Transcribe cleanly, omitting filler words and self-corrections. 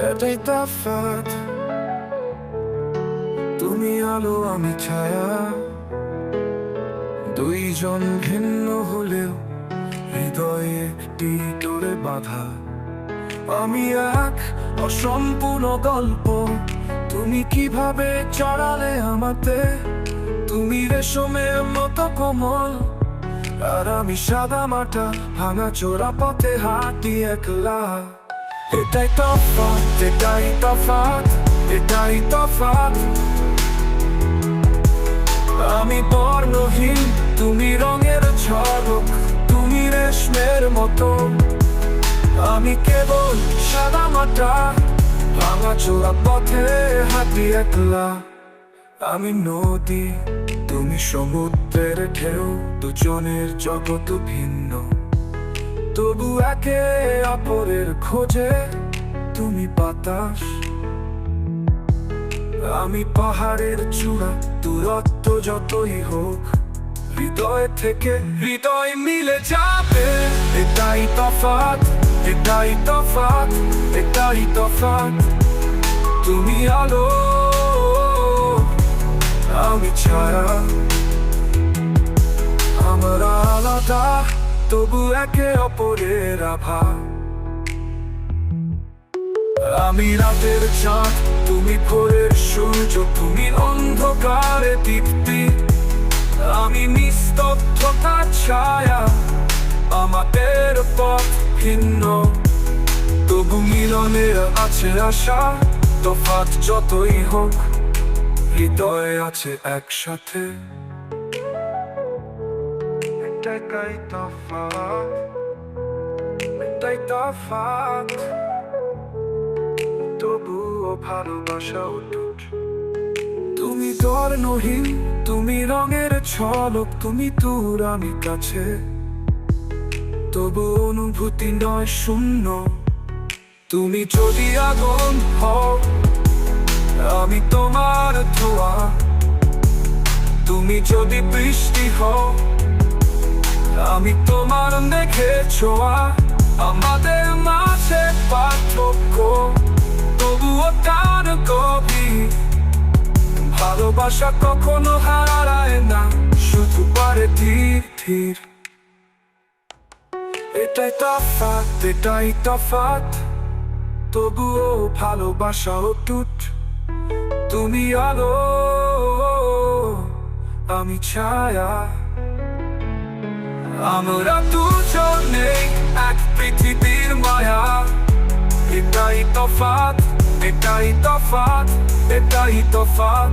এটাই তফাৎ, তুমি আলো আমি ছায়া, দুইজন ভিন্ন হলেও হৃদয়ে একটি ডোরে বাঁধা। আমি এক অসম্পূর্ণ গল্প, তুমি কিভাবে চড়ালে আমাতে। তুমি রেশমের মতো কোমল, আর আমি সাদা মাটা ভাঙা চোরা পথে হাঁটি একলা। এটাই তফাৎ, এটাই তফাৎ, এটাই তফাৎ। আমি বর্ণহীন, তুমি রঙের ঝলক, তুমি রেশমের মতো, আমি কেবল সাদা মাটা ভাঙা চোরা পথে হাঁটি একলা। আমি নদী, তুমি সমুদ্রের ঢেউ, দুজনের জগৎ ভিন্ন, তবু একে অপরের খোঁজে। তুমি বাতাস, আমি পাহাড়ের চূড়া, দূরত্ব যতই হোক হৃদয় থেকে হৃদয় মিলে যাবে। এটাই তফাৎ, এটাই তফাৎ, এটাই তফাৎ। তুমি আলো, আমি ছায়া, আমরা আলাদা তবু একে অপরের আভা। আমি রাতের চাঁদ, তুমি ভোরের সূর্য, তুমি অন্ধকারে দীপ্তি, আমি নিস্তব্ধতার ছায়া। আমাদের পথ ভিন্ন, তবু মিলনের আছে আশা। তফাৎ যতই হোক হৃদয় আছে একসাথে। এটাই তফাৎ, এটাই তফাৎ, তবুও ভালোবাসা অটুট। তুমি বর্ণহীন, তুমি রঙের ঝলক, তুমি দূর আমি কাছে, তবু অনুভূতি নয় শূন্য। তুমি যদি আগুন হও, আমি তোমার ধোঁয়া, তুমি যদি বৃষ্টি হও, আমি তোমার মেঘে ছোঁয়া। আমাদের মাঝে পার্থক্য, তবুও তার গভীর। ভালোবাসা কখনো হারায় না, শুধু পারে ধীর ধীর। এটাই তফাৎ, এটাই তফাৎ, তবুও ভালোবাসা অটুট। তুমি আলো, আমি ছায়া, আমরা দুজনে এক পৃথিবীর মায়া। এটাই তফাৎ, এটাই তফাৎ, এটাই তফাৎ।